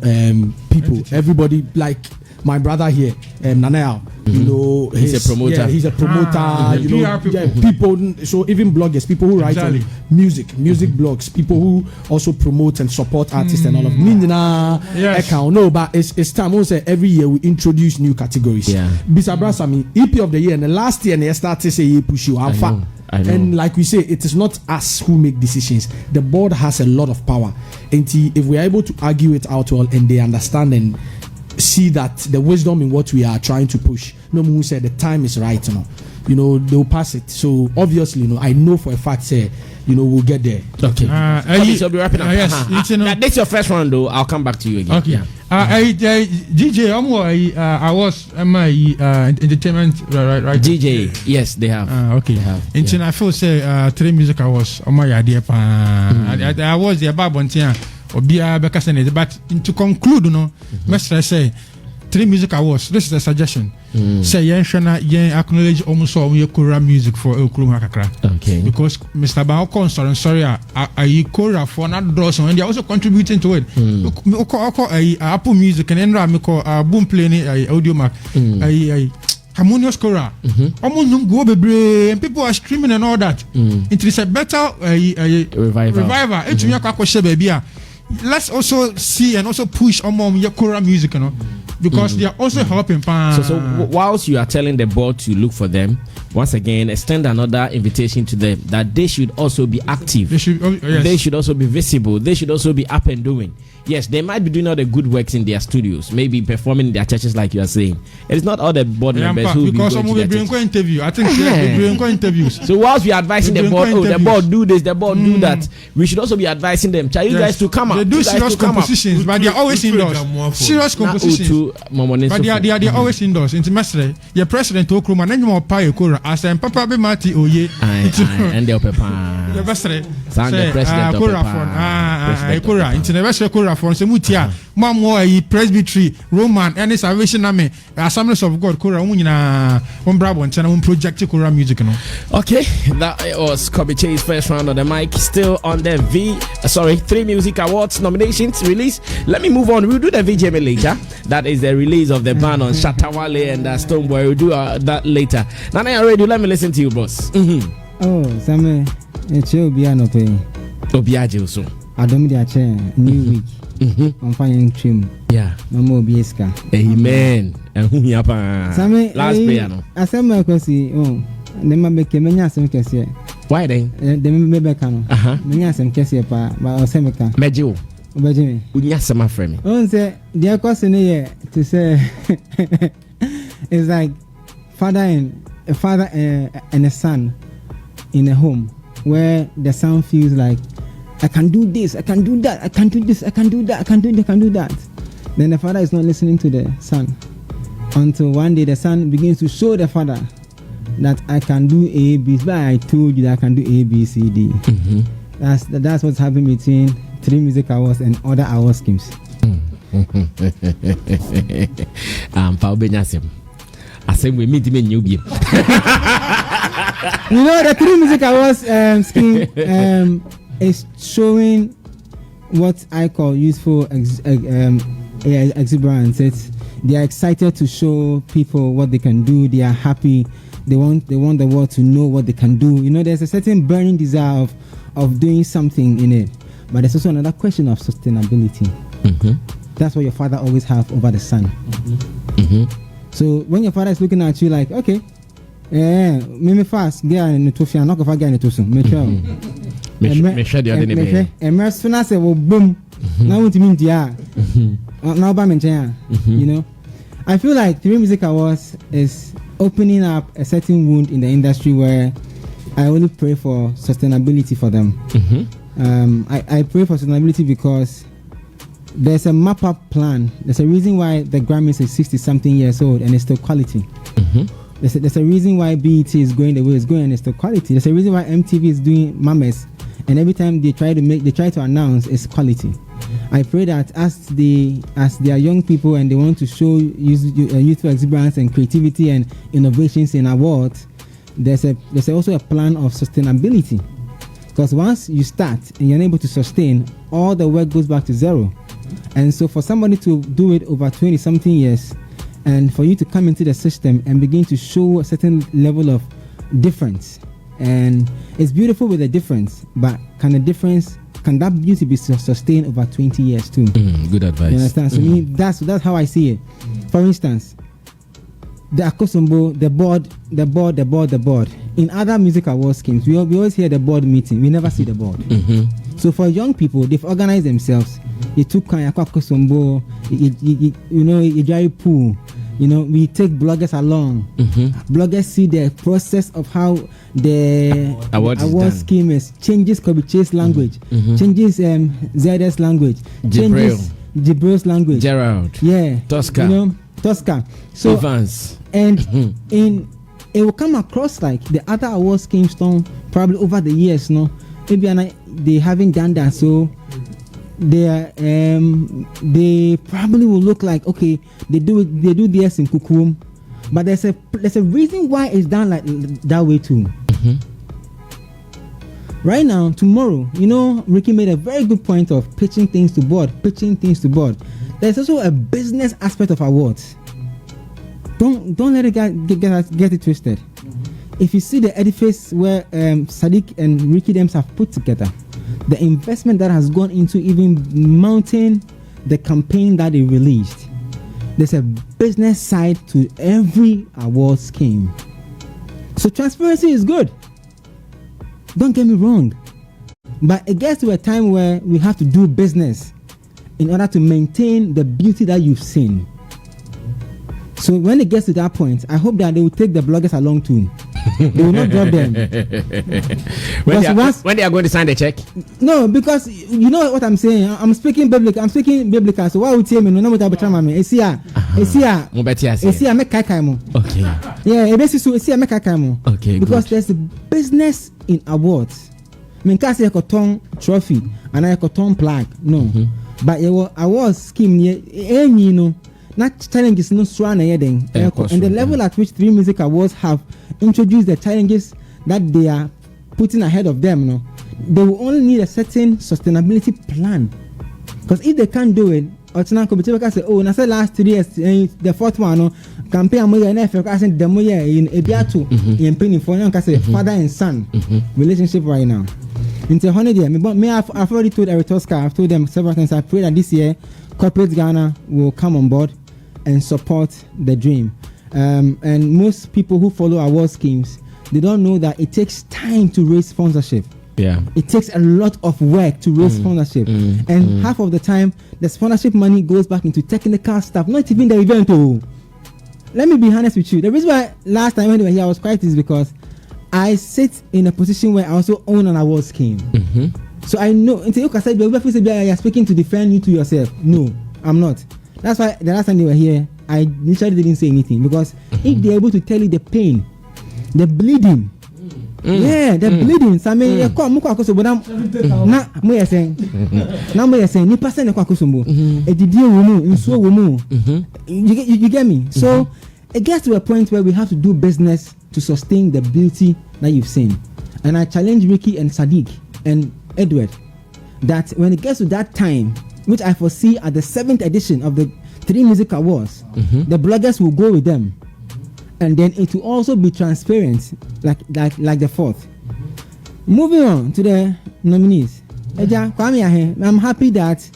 Speaker 4: people. Everybody, like my brother here, Nanayao. You know,
Speaker 2: he's a promoter.
Speaker 4: Yeah, he's a promoter. You know, people. So even bloggers, people who write on music blogs, people who also promote and support artists and all of.
Speaker 6: Yes.
Speaker 4: No, but it's time. Also, every year we introduce new categories.
Speaker 2: Yeah.
Speaker 4: Bisabra Sammy, EP of the year, and the last year they started to say push you alpha.
Speaker 2: I know.
Speaker 4: And like we say, it is not us who make decisions. The board has a lot of power. And if we are able to argue it out well and they understand and see that the wisdom in what we are trying to push. No one who said the time is right, they'll pass it. So obviously, I know for a fact, say, we'll get there.
Speaker 2: Okay. So be wrapping up. Yes. That's your first round, though. I'll come back to you again.
Speaker 6: Okay. Yeah. DJ, I was entertainment, right?
Speaker 2: DJ, yes, they have.
Speaker 6: Okay.
Speaker 2: They have.
Speaker 6: I feel say 3Music Awards. My idea. I was the about one thing. But to conclude, Mr. say 3Music Awards. This is a suggestion. Say yen acknowledge almost all your Kora music for Okruma Kakra.
Speaker 2: Okay.
Speaker 6: Because Mr. Bao sorry, I Kora for not draws and they're also contributing to it. Apple Music and Enra Miko boom playing audio mark. Harmonious Kora. Almost go be and people are screaming and all that. It is a better revival. It's baby. Let's also see and also push on your Kora music, because they are also helping.
Speaker 2: So whilst you are telling the board to look for them, once again, extend another invitation to them that they should also be active. They should also be visible. They should also be up and doing. Yes, they might be doing all the good works in their studios, maybe performing in their churches, like you are saying. It's not all the board members who
Speaker 6: because some will be doing interview. I think they're doing interviews.
Speaker 2: So whilst we are advising the board, the board do this, the board do that, we should also be advising them. Tell you guys to come up.
Speaker 6: They do serious compositions, but they are always indoors. Serious compositions, but they are always indoors. Into Mestre, your president Okruma, and then you more pay Kora. As I'm Papa be Mati Oye,
Speaker 2: and the Papa.
Speaker 6: The Mestre,
Speaker 2: the president
Speaker 6: Kora, into the West Kora. For Semutia, Mammo, Presbytery, Roman, and the Salvation Army, Assemblies of God, Kora, one Bravo, and Channel Project Kora Music.
Speaker 2: Okay, that was Kobe Chase first round on the mic. Still on the 3Music Awards nominations release. Let me move on. We'll do the VJM later. That is the release of the ban on Shatta, Wale and Stoneboy. We'll do that later. Nana, already let me listen to you, boss.
Speaker 7: Oh, Sammy, it's your piano playing.
Speaker 2: Obiaje also.
Speaker 7: I don't need a chair. New week. I'm finding trim.
Speaker 2: Yeah.
Speaker 7: No more Bieska.
Speaker 2: Amen. And who ya pa?
Speaker 7: Sammy,
Speaker 2: last piano.
Speaker 7: I said my question. Oh, never make a many some case.
Speaker 2: Why then?
Speaker 7: They may be cano. Many some case pa, but I'll say me can.
Speaker 2: Mejo.
Speaker 7: Obejimi.
Speaker 2: Unya sama frame.
Speaker 7: Oh, say the question here to say it's like father and a son in a home where the son feels like I can do this, I can do that, I can do this, I can do that, I can do that. Then the father is not listening to the son until one day the son begins to show the father that I can do A, B, but I told you that I can do A, B, C, D. That's what's happening between 3Music Awards and other award schemes.
Speaker 2: I say we meet him in New Year.
Speaker 7: The 3Music Awards scheme is showing what I call useful exuberance. They are excited to show people what they can do. They are happy. They want the world to know what they can do. There's a certain burning desire of doing something in it. But there's also another question of sustainability. That's what your father always have over the son. So when your father is looking at you like, okay, me fast, get in the tofia, knock off again to soon. Me sure the other name. Emerson say, well, boom. Now what you mean, dear? Now by mention, I feel like 3Music Awards is opening up a certain wound in the industry where I only pray for sustainability for them. I pray for sustainability because there's a map-up plan. There's a reason why the Grammys is 60-something years old and it's still quality. There's a reason why BET is going the way it's going and it's still quality. There's a reason why MTV is doing Mames and every time they try to announce it's quality. I pray that as they are young people and they want to show youthful exuberance and creativity and innovations in awards, there's also a plan of sustainability. Because once you start and you're unable to sustain, all the work goes back to zero. And so for somebody to do it over 20-something years, and for you to come into the system and begin to show a certain level of difference, and it's beautiful with the difference, but can that beauty be sustained over 20 years too?
Speaker 2: Good advice.
Speaker 7: You understand? So me, that's how I see it. For instance, the Akosombo, the board. In other music award schemes, we always hear the board meeting. We never see the board. So for young people, they've organized themselves. They took Kanyakwa you dry pool. We take bloggers along. Bloggers see the process of how the award scheme is. Changes Kobiche's language, changes Zed's language, changes Jibril's language.
Speaker 1: Gerald.
Speaker 7: Yeah.
Speaker 1: Tosca.
Speaker 7: Tosca. So
Speaker 1: Evans.
Speaker 7: And it will come across like the other award schemes probably over the years, maybe they haven't done that, so they probably will look like, okay, they do this in Kukum, but there's a reason why it's done like that way too. Right now, tomorrow, Ricky made a very good point of pitching things to board. There's also a business aspect of awards. Don't let it get it twisted. If you see the edifice where Sadiq and Ricky Dems have put together, the investment that has gone into even mounting the campaign that they released, there's a business side to every award scheme. So transparency is good. Don't get me wrong. But it gets to a time where we have to do business in order to maintain the beauty that you've seen. So when it gets to that point, I hope that they will take the bloggers along too. They will not drop them.
Speaker 1: when they are going to sign the check?
Speaker 7: No, because you know what I'm saying. I'm speaking biblical. So why would you tell me? No, what I'm saying. Esia, make kai mo. Okay. Yeah, Esia make kai mo. Okay. Because there's a business in awards. I mean, can't say a cotton trophy and a cotton plaque. No, but it was awards scheme. Not challenges no strong and the level at which 3Music Awards have introduced the challenges that they are putting ahead of them, they will only need a certain sustainability plan. Because if they can't do it, or can say, oh, I said last 3 years, the fourth one, campaign and in Ebiatu in penny for father and son relationship right now. In the holiday, I've already told Artiste, I've told them several times. I pray that this year corporate Ghana will come on board and support the dream. And most people who follow award schemes, they don't know that it takes time to raise sponsorship. Yeah, it takes a lot of work to raise sponsorship, and half of the time the sponsorship money goes back into technical stuff, not even the event. Let me be honest with you. The reason why last time when we were here I was quiet is because I sit in a position where I also own an award scheme. So I know until you can say you're speaking to defend you to yourself. No, I'm not. That's why the last time they were here, I literally didn't say anything, because if they're able to tell you the pain, the bleeding, the bleeding. Sammy, you get me? So it gets to a point where we have to do business to sustain the beauty that you've seen. And I challenge Ricky and Sadiq and Edward that when it gets to that time, which I foresee at the 7th edition of the 3Music Awards, the bloggers will go with them, and then it will also be transparent like the 4th. Moving on to the nominees. I'm happy that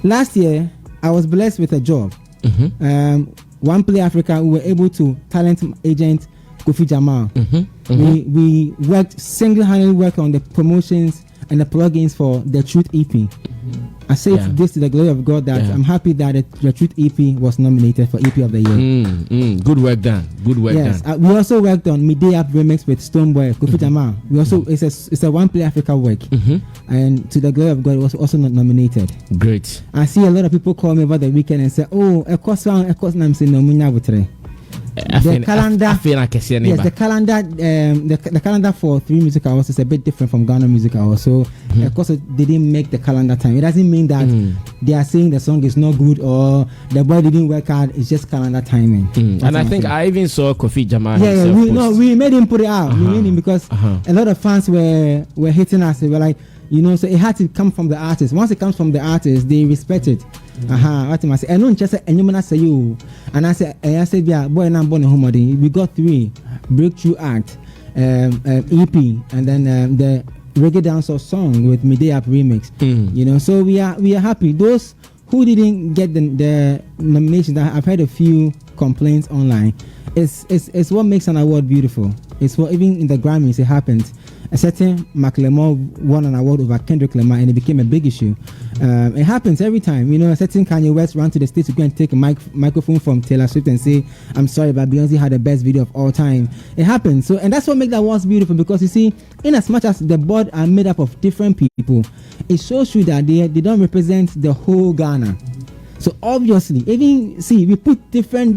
Speaker 7: last year I was blessed with a job. One Play Africa, we were able to talent agent Kofi Jamal. We worked single-handedly work on the promotions and the plugins for the Truth EP. I say this to the glory of God that I'm happy that the Truth EP was nominated for EP of the year.
Speaker 1: Good work done.
Speaker 7: We also worked on Midday Up remix with Stoneboy, Kofi Jamal. We also it's a One Play Africa work, and to the glory of God, it was also not nominated.
Speaker 1: Great.
Speaker 7: I see a lot of people call me over the weekend and say, "Oh, of course, I'm saying no, the calendar, the calendar for 3Music Awards is a bit different from Ghana Music Awards. So, of course, they didn't make the calendar time. It doesn't mean that they are saying the song is not good or the boy didn't work hard. It's just calendar timing.
Speaker 1: And I think I even saw Kofi Jamal.
Speaker 7: We made him put it out. We made him because a lot of fans were hitting us. They were like, so it had to come from the artist. Once it comes from the artist, they respect it. What am I saying? I don't just say you. And I said, yeah, boy, and I'm born home. We got 3 breakthrough act, EP, and then the reggae dancehall song with Midday Up remix. So we are happy. Those who didn't get the nomination, I've heard a few complaints online. It's what makes an award beautiful. It's what even in the Grammys it happens. a certain Macklemore won an award over Kendrick Lamar, and it became a big issue. It happens every time. A certain Kanye West ran to the States to go and take a microphone from Taylor Swift and say, "I'm sorry, but Beyonce had the best video of all time." It happens. So, and that's what makes the awards beautiful, because you see, in as much as the board are made up of different people, it shows you that they don't represent the whole Ghana. So obviously, even we put different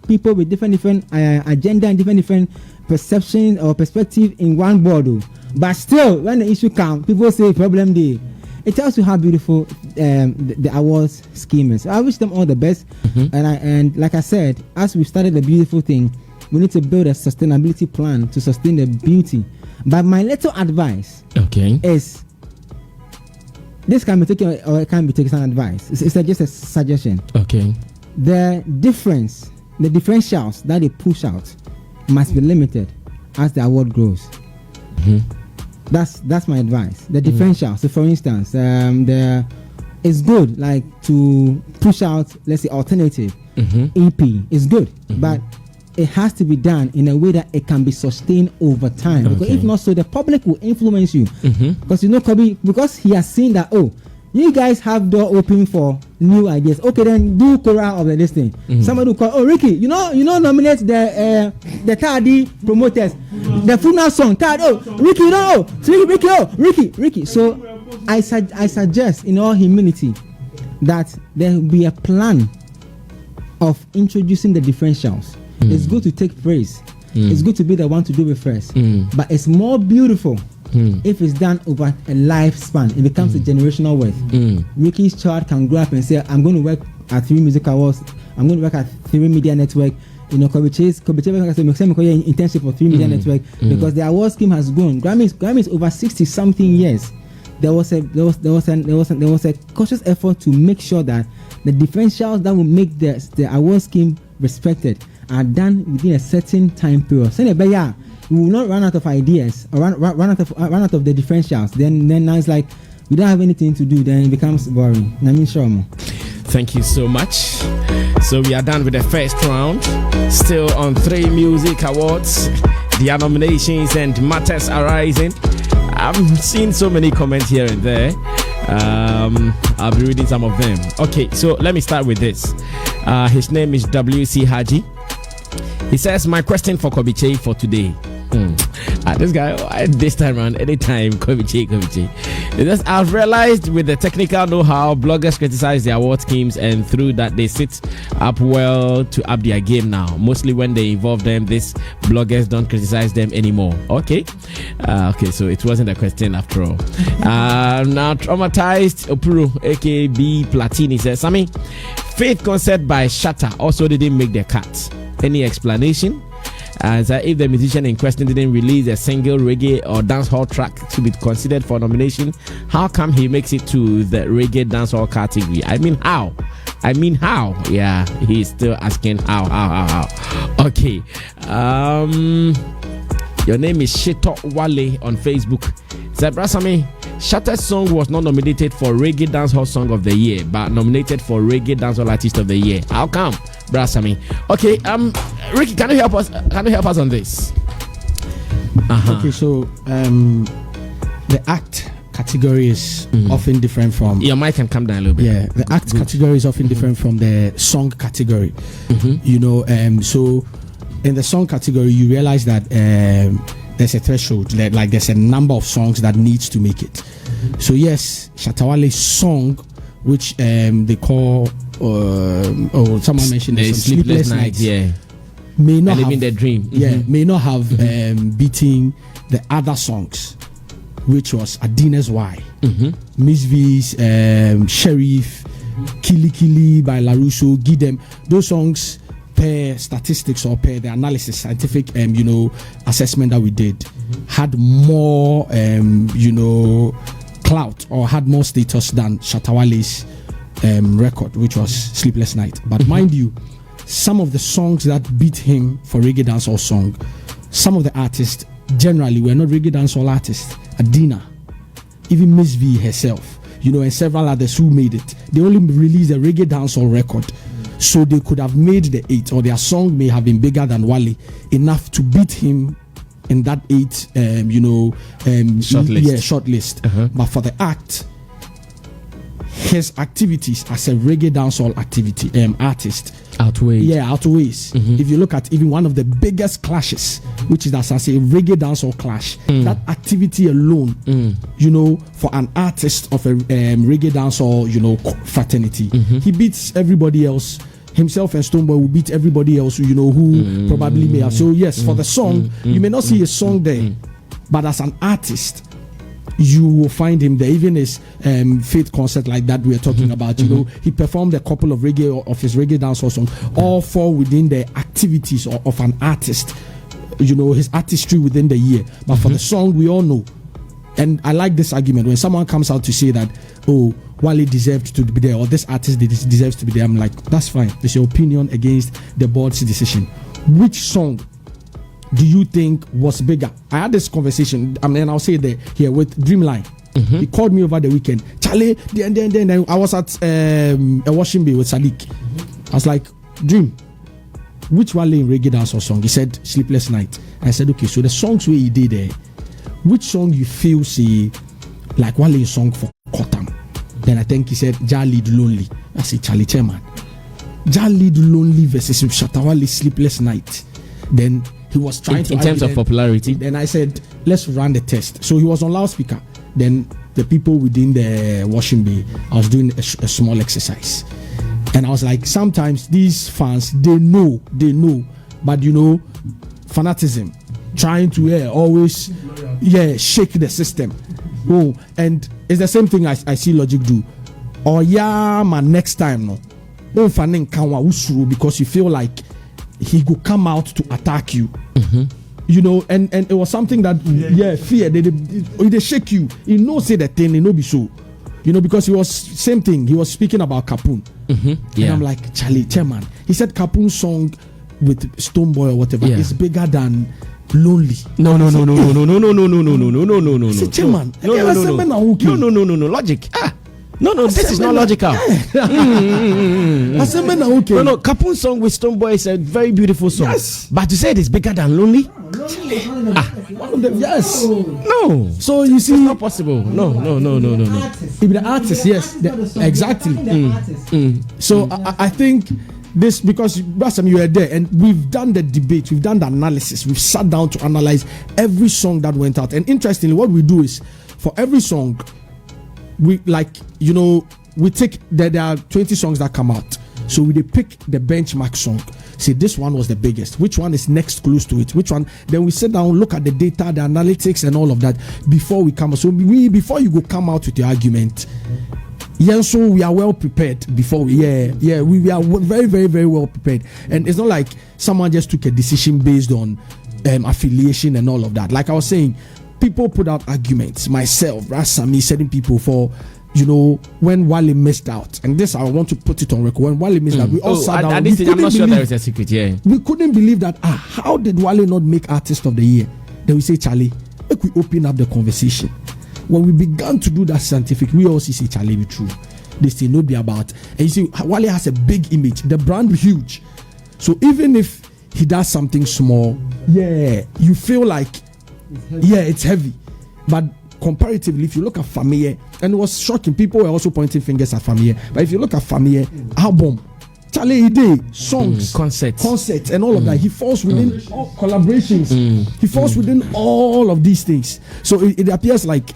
Speaker 7: people with different agenda and different perception or perspective in one board. But still, when the issue comes, people say problem day. It tells you how beautiful the awards scheme is. So I wish them all the best. And like I said, as we started the beautiful thing, we need to build a sustainability plan to sustain the beauty. But my little advice is, this can be taken or it can be taken as advice. It's just a suggestion. Okay. The differentials that they push out must be limited as the award grows. That's my advice. The differentials. So for instance, it's good like to push out, let's say, alternative EP is good, but it has to be done in a way that it can be sustained over time. Because if not so, the public will influence you. Because Kobe, because he has seen that, you guys have door open for new ideas. Okay, then do chorale of the listing. Somebody will call, Ricky, nominate the Tardy promoters, the funeral song. Ricky, Ricky. So I suggest, in all humility, that there will be a plan of introducing the differentials. It's good to take praise. It's good to be the one to do it first. But it's more beautiful if it's done over a lifespan. It becomes a generational work. Ricky's child can grow up and say, I'm going to work at 3Music Awards. I'm going to work at 3 Media Network. Kobiche's internship for 3 Media Network, because the award scheme has grown. Grammys over 60-something years. There was a conscious effort to make sure that the differentials that will make the award scheme respected are done within a certain time period. So we will not run out of ideas or run out of the differentials. Then now it's like we don't have anything to do. Then it becomes boring.
Speaker 1: Thank you so much. So we are done with the first round. Still on 3Music Awards. There are nominations and matters arising. I'm seeing so many comments here and there. I'll be reading some of them. Okay, so let me start with this. His name is WC Haji. He says, my question for Kobiche for today. This guy, this time around, anytime, Kobiche. I've realized with the technical know-how, bloggers criticize the award schemes, and through that they sit up well to up their game now. Mostly when they involve them, these bloggers don't criticize them anymore. Okay, so it wasn't a question after all. Now, traumatized Opuru, AKB Platini, says, Sammy, Faith concert by Shatta also didn't make the cut. Any explanation? As if the musician in question didn't release a single reggae or dancehall track to be considered for nomination, how come he makes it to the reggae dancehall category? I mean how? Yeah, he's still asking how. Okay. Your name is Shatta Wale on Facebook. Zebra Sammy, Shatta's song was not nominated for Reggae Dancehall Song of the Year, but nominated for Reggae Dancehall Artist of the Year. How come, Brasami? Okay, Ricky, can you help us? On this?
Speaker 4: Okay, so the act category is often different from.
Speaker 1: Your mic can come down a little bit.
Speaker 4: Yeah, the act category is often different from the song category. So in the song category, you realize that there's a threshold, like there's a number of songs that needs to make it. So yes, Shatta Wale's song, which they call someone mentioned Sleepless Night, may not
Speaker 1: living the dream.
Speaker 4: May not have beaten the other songs, which was Adina's Why, Miss V's Sheriff, Kili by LaRusso, Gidem. Those songs, per statistics or per the analysis, scientific assessment that we did, had more clout or had more status than Shatta Wale's record, which was Sleepless Night. But mind you, some of the songs that beat him for reggae dancehall song, some of the artists generally were not reggae dancehall artists. Adina, even Miss V herself, and several others who made it, they only released a reggae dancehall record. So they could have made the 8, or their song may have been bigger than Wale, enough to beat him in that 8 shortlist. But for the act, his activities as a reggae dancehall artist outweighs. If you look at even one of the biggest clashes, which is as I say reggae dancehall clash, that activity alone, for an artist of a reggae dancehall, fraternity, he beats everybody else. Himself and Stonebwoy will beat everybody else, who probably may have. So yes, for the song, you may not see a song there, but as an artist, you will find him there. Even his Faith concert like that we are talking about, he performed a couple of his reggae dancehall songs, all fall within the activities of an artist, his artistry within the year. But for the song, we all know, and I like this argument when someone comes out to say that, oh, Wale deserved to be there, or this artist deserves to be there. I'm like, that's fine. It's your opinion against the board's decision. Which song do you think was bigger? I had this conversation, and I'll say that here with Dreamline. He called me over the weekend. Charlie, then I was at a washing bay with Sadiq. I was like, Dream, which Wale in reggae dance or song? He said Sleepless Night. I said, okay, so the songs where he did there, which song you feel say like Wale song for Kotam? Then I think he said Ja Lead Lonely. I said, Charlie Chairman, Ja Lead Lonely versus Shatta Wale Sleepless Night. Then he was trying to, in terms of popularity. Then I said, let's run the test. So he was on loudspeaker. Then the people within the washing bay, I was doing a small exercise, and I was like, sometimes these fans, they know, but fanaticism, trying to always shake the system. Oh, and it's the same thing I see Logic do. Oh yeah, man, next time no, don't fanning kanwa usuru, because you feel like he could come out to attack you. And it was something that fear, they shake you. He knows say that thing, he know be so. Because he was same thing. He was speaking about Capone. And I'm like, Charlie Chairman. He said Capone's song with Stonebwoy or whatever is bigger than Lonely. No. I said, Chairman. No. Logic. No, this is not logical. No, Capone's song with Stonebwoy is a very beautiful song. Yes. But to say it is bigger than Lonely? Yes. No. So you see, it's not possible. No. If the artist, yes. Exactly. So I think this, because Bassam, you were there, and we've done the debate, we've done the analysis, we've sat down to analyze every song that went out. And interestingly, what we do is, for every song, we we take there are 20 songs that come out, so we pick the benchmark song, say this one was the biggest, which one is next close to it, which one, then we sit down, look at the data, the analytics and all of that before we come. So before you go come out with your argument, so we are well prepared before we are very, very, very well prepared. And it's not like someone just took a decision based on affiliation and all of that. Like I was saying, people put out arguments, myself, Sammy, certain people, for when Wale missed out. And this, I want to put it on record. When Wale missed out, we all sat down. I'm not sure there is a secret. We couldn't believe that. How did Wale not make Artist of the Year? Then we say, Charlie, we open up the conversation. When we began to do that scientific, we also say, Charlie, be true. This thing no be about. And you see, Wale has a big image. The brand huge. So even if he does something small, you feel like, it's heavy. But comparatively, if you look at Famille, and it was shocking, people were also pointing fingers at Famille. But if you look at Famille album, Charlie Ide, songs, concerts, and all of that, he falls within all collaborations. He falls within all of these things. So it appears like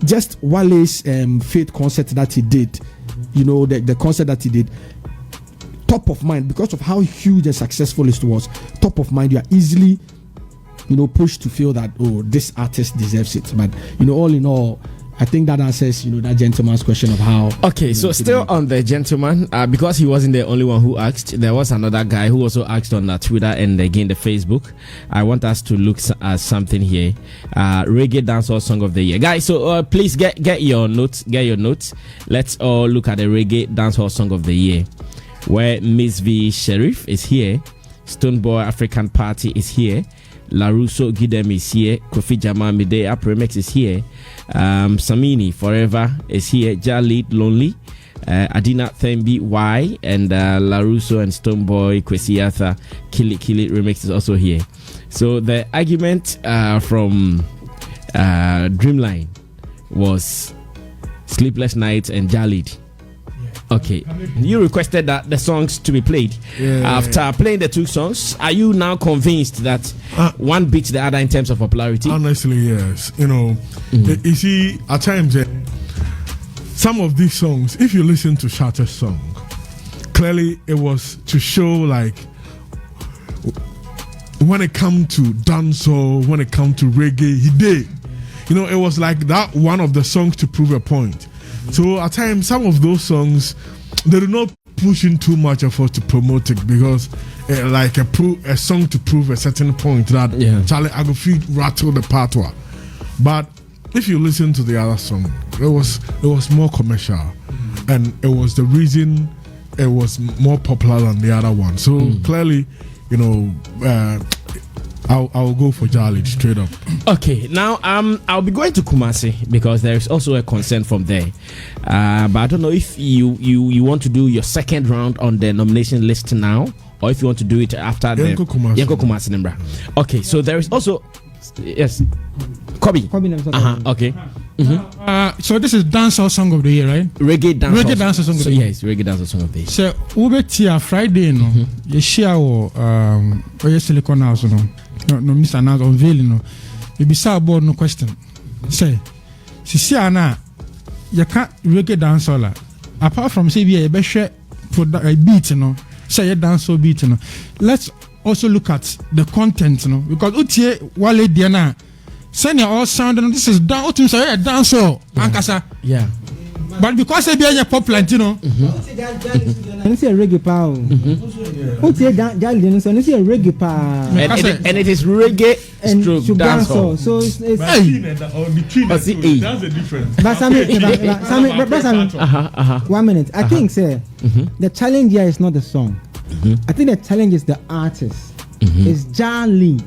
Speaker 4: just Wale's Faith concert that he did, the concert that he did, top of mind, because of how huge and successful it was, top of mind, you are easily pushed to feel that, this artist deserves it. But all in all, I think that answers that gentleman's question of how. Okay, so still on the gentleman, because he wasn't the only one who asked, there was another guy who also asked on Twitter and again the Facebook. I want us to look at something here. Reggae dancehall song of the year, guys. So please get your notes. Let's all look at the reggae dancehall song of the year, where Miss V Sheriff is here, Stonebwoy African Party is here, LaRusso Gidem is here, Kofi Jama Midday Up Remix is here, Samini Forever is here, Ja Lead Lonely, Adina Thembi Y, and LaRusso and Stonebwoy Kwesi Arthur Kill It Remix is also here.
Speaker 1: So the argument from Dreamline was Sleepless Nights and Jalid. Okay, you requested that the songs to be played. After playing the two songs, are you now convinced that one beats the other in terms of popularity?
Speaker 5: Honestly, yes. You see, at times, some of these songs, if you listen to Shatta's song, clearly it was to show like when it comes to dancehall, when it comes to reggae, he did. It was like that one of the songs to prove a point. So at times, some of those songs, they do not push in too much effort to promote it because, like a song to prove a certain point that Charlie I go feed rattle the patois. But if you listen to the other song, it was more commercial, and it was the reason it was more popular than the other one. So clearly, I'll go for Jalid straight up. Okay, now I'll be going to Kumasi because there is also a concern from there. But I don't know if you want to do your second round on the nomination list now, or if you want to do it after the Yenko Kumasi Nimbra. Okay, so there is also Kobe. Okay.
Speaker 6: So this is dancehall song of the year, right?
Speaker 1: Reggae dancehall
Speaker 6: song of the year.
Speaker 1: Yes, reggae dancehall song of the year.
Speaker 6: So Ubetia Friday no, you share Silicon House no Mr. Naz unveiling no. You be say about no question. Say, si ana you can't reggae dancehall. Apart from say be a share beat no, say a dancehall beat no. Let's also look at the content no, because utie Wale Diana. Send your all sound and this is down to say dance ankasa. Yeah. But because they be popular,
Speaker 7: I see a reggae power. What's a reggae power?
Speaker 1: And it is reggae stroke dancehall.
Speaker 7: So it's
Speaker 5: that's the difference.
Speaker 7: But Sammy, 1 minute. I think the challenge here is not the song. I think the challenge is the artist. It's Jalid.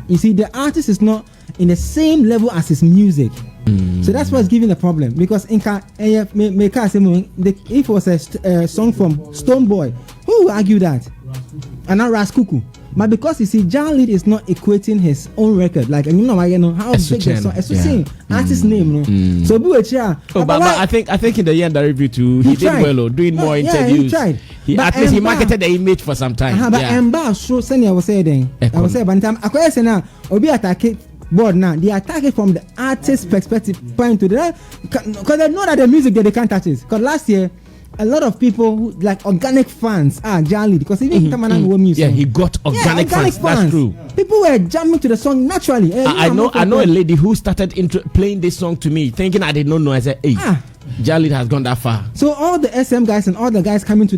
Speaker 7: You see, the artist is not in the same level as his music. So that's what's giving the problem. Because if it was a song from Stonebwoy, who will argue that? And not Raskuku. But because you see, Jalid is not equating his own record. Like, how big the song is. Artist name. So
Speaker 1: but I think in the end, the review too, he did well, doing more interviews.
Speaker 7: He tried.
Speaker 1: At least he marketed the image for some time.
Speaker 7: But Emba show Sanya was saying, I was saying, but I say now, Obi attack board now. They attack it from the artist's perspective point to the because they know that the music they can't touch it. Because last year, a lot of people who, like organic fans Jalid because even Tamanang music.
Speaker 1: Yeah, he got organic fans. That's true.
Speaker 7: People were jamming to the song naturally.
Speaker 1: I know a lady who started playing this song to me, thinking I did not know. I said, "Hey, Jalid has gone that far." So all the SM guys and all the guys coming to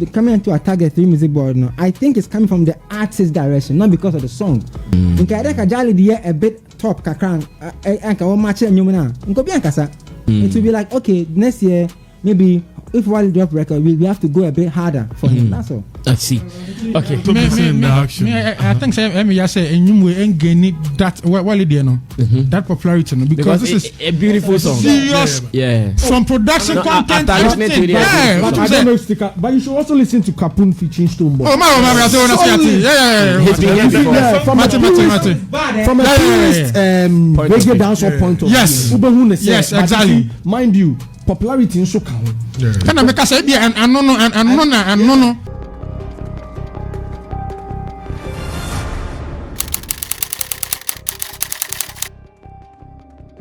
Speaker 1: attack the 3Music board now, I think it's coming from the artist direction, not because of the song. In Kadeka Jalid here a bit top kakran and match and it will be like, okay, next year maybe if Wale drop record, we have to go a bit harder for him. That's all. I see. Okay.
Speaker 6: I think say that Wale no that popularity no because this is
Speaker 1: a beautiful song.
Speaker 6: Serious.
Speaker 1: Yeah.
Speaker 6: From production content.
Speaker 4: But you should also listen to Kapun featuring Stonebwoy. From a purist reggae dancehall point of view.
Speaker 6: Yes, exactly.
Speaker 4: Mind you, popularity in Soka.
Speaker 6: And I make us say, and no.